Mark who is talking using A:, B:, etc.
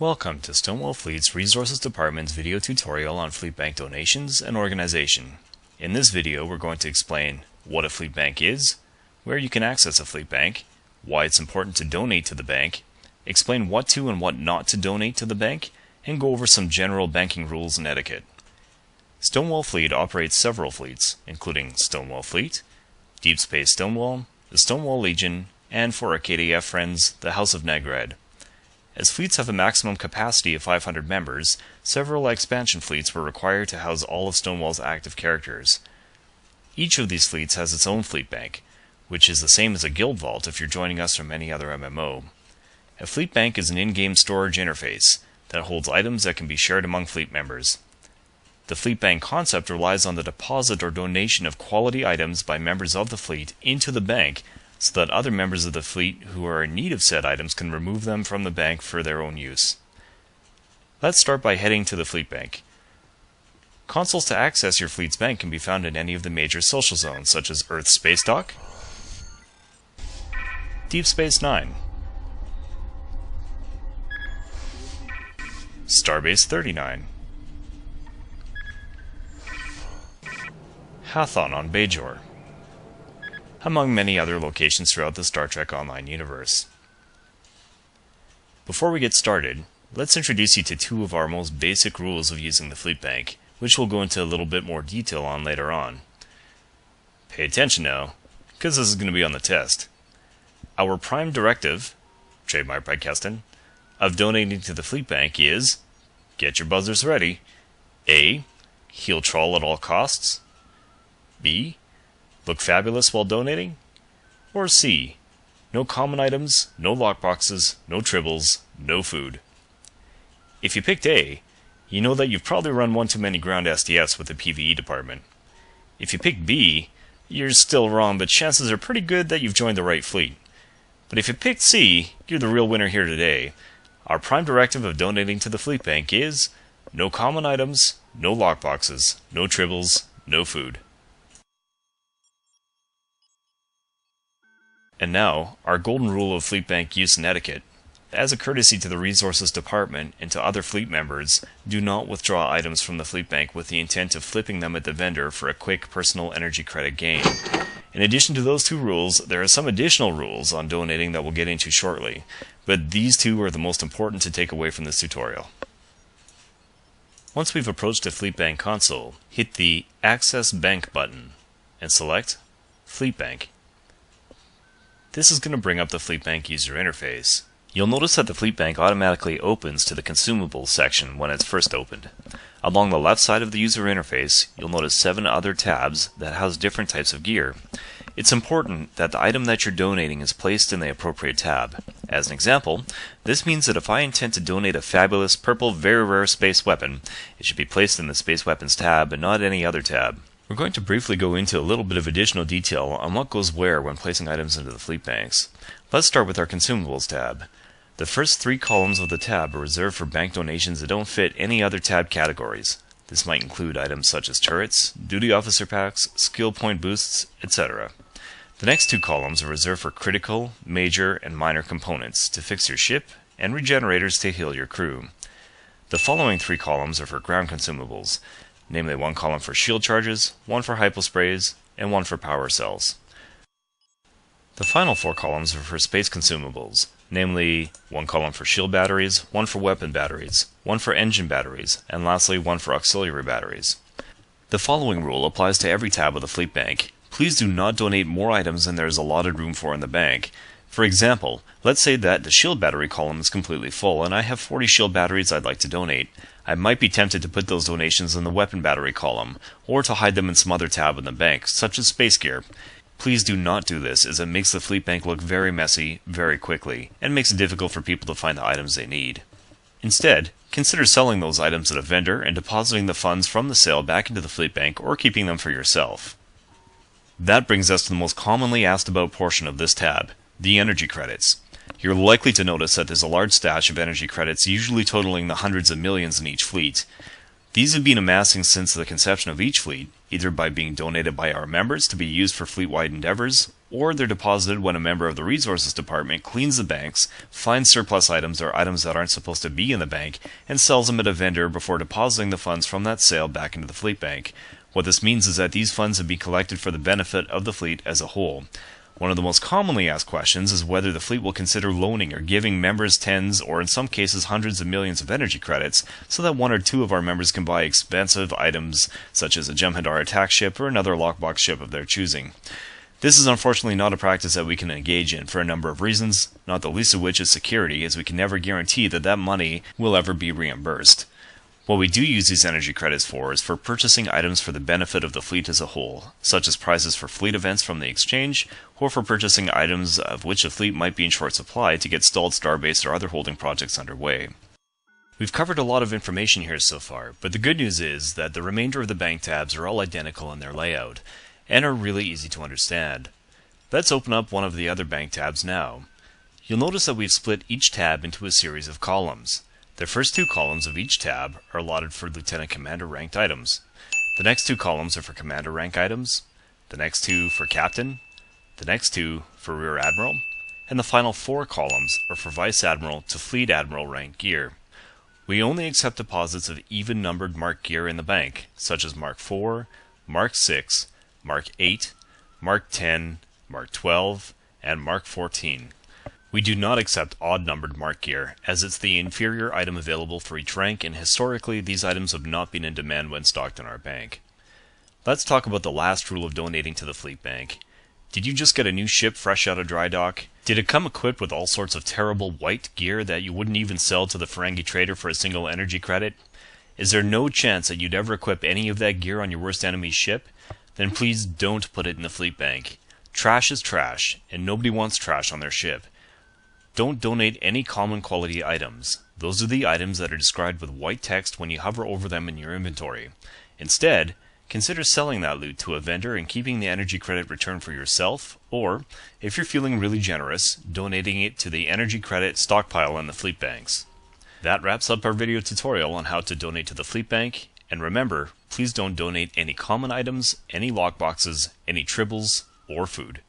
A: Welcome to Stonewall Fleet's Resources Department's video tutorial on fleet bank donations and organization. In this video, we're going to explain what a fleet bank is, where you can access a fleet bank, why it's important to donate to the bank, explain what to and what not to donate to the bank, and go over some general banking rules and etiquette. Stonewall Fleet operates several fleets, including Stonewall Fleet, Deep Space Stonewall, the Stonewall Legion, and for our KDF friends, the House of Negrad. As fleets have a maximum capacity of 500 members, several expansion fleets were required to house all of Stonewall's active characters. Each of these fleets has its own fleet bank, which is the same as a guild vault if you're joining us from any other MMO. A fleet bank is an in-game storage interface that holds items that can be shared among fleet members. The fleet bank concept relies on the deposit or donation of quality items by members of the fleet into the bank so that other members of the fleet who are in need of said items can remove them from the bank for their own use. Let's start by heading to the fleet bank. Consoles to access your fleet's bank can be found in any of the major social zones such as Earth Space Dock, Deep Space Nine, Starbase 39, Hathon on Bajor, among many other locations throughout the Star Trek Online universe. Before we get started, let's introduce you to two of our most basic rules of using the fleet bank, which we'll go into a little bit more detail on later on. Pay attention now, because this is going to be on the test. Our prime directive, trademark by Keston, of donating to the fleet bank is, get your buzzers ready, A. Heal Troll at all costs, B. Look fabulous while donating, or C. No common items, no lockboxes, no tribbles, no food. If you picked A, you know that you've probably run one too many ground STFs with the PvE department. If you picked B, you're still wrong, but chances are pretty good that you've joined the right fleet. But if you picked C, you're the real winner here today. Our prime directive of donating to the fleet bank is no common items, no lockboxes, no tribbles, no food. And now, our golden rule of fleet bank use and etiquette. As a courtesy to the Resources Department and to other fleet members, do not withdraw items from the fleet bank with the intent of flipping them at the vendor for a quick personal energy credit gain. In addition to those two rules, there are some additional rules on donating that we'll get into shortly, but these two are the most important to take away from this tutorial. Once we've approached a fleet bank console, hit the Access Bank button and select Fleet Bank. This is going to bring up the fleet bank user interface. You'll notice that the fleet bank automatically opens to the consumables section when it's first opened. Along the left side of the user interface, you'll notice 7 other tabs that house different types of gear. It's important that the item that you're donating is placed in the appropriate tab. As an example, this means that if I intend to donate a fabulous purple very rare space weapon, it should be placed in the Space Weapons tab and not any other tab. We're going to briefly go into a little bit of additional detail on what goes where when placing items into the fleet banks. Let's start with our Consumables tab. The first 3 columns of the tab are reserved for bank donations that don't fit any other tab categories. This might include items such as turrets, duty officer packs, skill point boosts, etc. The next 2 columns are reserved for critical, major, and minor components to fix your ship and regenerators to heal your crew. The following 3 columns are for ground consumables, namely 1 column for shield charges, 1 for hyposprays, and 1 for power cells. The final 4 columns are for space consumables, namely 1 column for shield batteries, 1 for weapon batteries, 1 for engine batteries, and lastly 1 for auxiliary batteries. The following rule applies to every tab of the fleet bank. Please do not donate more items than there is allotted room for in the bank. For example, let's say that the shield battery column is completely full and I have 40 shield batteries I'd like to donate. I might be tempted to put those donations in the weapon battery column, or to hide them in some other tab in the bank, such as space gear. Please do not do this, as it makes the fleet bank look very messy, very quickly, and makes it difficult for people to find the items they need. Instead, consider selling those items at a vendor and depositing the funds from the sale back into the fleet bank or keeping them for yourself. That brings us to the most commonly asked about portion of this tab, the energy credits. You're likely to notice that there's a large stash of energy credits, usually totaling the hundreds of millions in each fleet. These have been amassing since the conception of each fleet, either by being donated by our members to be used for fleet-wide endeavors, or they're deposited when a member of the resources department cleans the banks, finds surplus items or items that aren't supposed to be in the bank, and sells them at a vendor before depositing the funds from that sale back into the fleet bank. What this means is that these funds have been collected for the benefit of the fleet as a whole. One of the most commonly asked questions is whether the fleet will consider loaning or giving members tens or in some cases hundreds of millions of energy credits so that one or two of our members can buy expensive items such as a Jem'Hadar attack ship or another lockbox ship of their choosing. This is unfortunately not a practice that we can engage in for a number of reasons, not the least of which is security, as we can never guarantee that that money will ever be reimbursed. What we do use these energy credits for is for purchasing items for the benefit of the fleet as a whole, such as prizes for fleet events from the exchange, or for purchasing items of which the fleet might be in short supply to get stalled starbase or other holding projects underway. We've covered a lot of information here so far, but the good news is that the remainder of the bank tabs are all identical in their layout, and are really easy to understand. Let's open up one of the other bank tabs now. You'll notice that we've split each tab into a series of columns. The first two columns of each tab are allotted for Lieutenant Commander ranked items. The next two columns are for Commander rank items, the next two for Captain, the next two for Rear Admiral, and the final four columns are for Vice Admiral to Fleet Admiral rank gear. We only accept deposits of even numbered marked gear in the bank, such as Mark 4, Mark 6, Mark 8, Mark 10, Mark 12, and Mark 14. We do not accept odd-numbered mark gear, as it's the inferior item available for each rank, and historically these items have not been in demand when stocked in our bank. Let's talk about the last rule of donating to the fleet bank. Did you just get a new ship fresh out of dry dock? Did it come equipped with all sorts of terrible white gear that you wouldn't even sell to the Ferengi trader for a single energy credit? Is there no chance that you'd ever equip any of that gear on your worst enemy's ship? Then please don't put it in the fleet bank. Trash is trash, and nobody wants trash on their ship. Don't donate any common quality items. Those are the items that are described with white text when you hover over them in your inventory. Instead, consider selling that loot to a vendor and keeping the energy credit return for yourself, or, if you're feeling really generous, donating it to the energy credit stockpile in the fleet banks. That wraps up our video tutorial on how to donate to the fleet bank, and remember, please don't donate any common items, any lockboxes, any tribbles, or food.